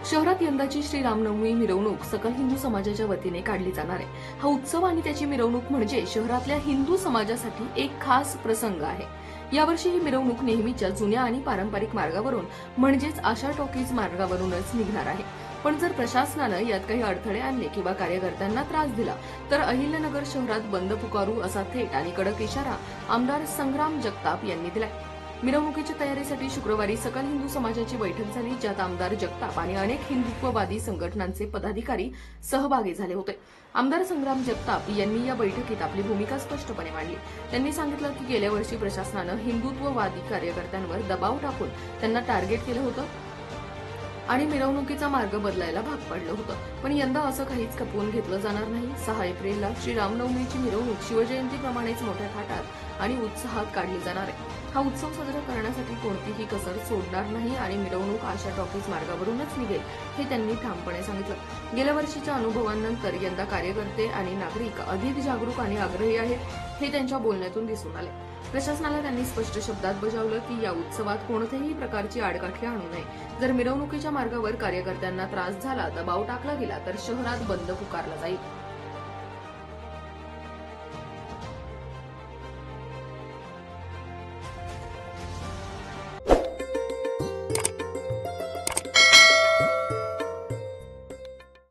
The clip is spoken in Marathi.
शहरात यंदाची श्रीरामनवमी मिरवणूक सकल हिंदू समाजाच्या वतीने काढली जाणार आहे। हा उत्सव आणि त्याची मिरवणूक म्हणजे शहरातल्या हिंदू समाजासाठी एक खास प्रसंग आहे। यावर्षी ही मिरवणूक नेहमीच्या जुन्या आणि पारंपरिक मार्गावरून म्हणजेच आशा टॉकीज मार्गावरूनच निघणार आहे। पण जर प्रशासनानं यात काही अडथळे आणले किंवा कार्यकर्त्यांना त्रास दिला तर अहिल्यानगर शहरात बंद पुकारू असा थेट आणि कडक इशारा आमदार संग्राम जगताप यांनी दिलाय। मिरवणुकीच्या तयारीसाठी शुक्रवारी सकल हिंदू समाजाची बैठक झाली, ज्यात आमदार जगताप आणि अनेक हिंदुत्ववादी संघटनांचे पदाधिकारी सहभागी झाले होते। आमदार संग्राम जगताप यांनी या बैठकीत आपली भूमिका स्पष्टपणे मांडली। त्यांनी सांगितलं की गेल्या वर्षी प्रशासनानं हिंदुत्ववादी कार्यकर्त्यांवर दबाव टाकून त्यांना टार्गेट केलं होतं आणि मिरवणुकीचा मार्ग बदलायला भाग पडलं होतं। पण यंदा असं काहीच खपवून घेतलं जाणार नाही। 6 एप्रिलला श्रीरामनवमीची मिरवणूक शिवजयंतीप्रमाणेच मोठ्या थाटात आणि उत्साहात काढली जाणार आहे। हा उत्सव साजरा करण्यासाठी कोणतीही कसर सोडणार नाही आणि मिरवणूक आशा टॉकीज मार्गावरूनच निघेल, हे त्यांनी ठामपणे सांगितलं। गेल्या वर्षीच्या अनुभवांनंतर यंदा कार्यकर्ते आणि नागरिक अधिक जागरूक आणि आग्रही आहेत, हे त्यांच्या बोलण्यातून दिसून आले। प्रशासनाला त्यांनी स्पष्ट शब्दात बजावलं की या उत्सवात कोणत्याही प्रकारची आडकाठी आणू नये। जर मिरवणुकीच्या मार्गावर कार्यकर्त्यांना त्रास झाला, दबाव टाकला गेला तर शहरात बंद पुकारला जाईल।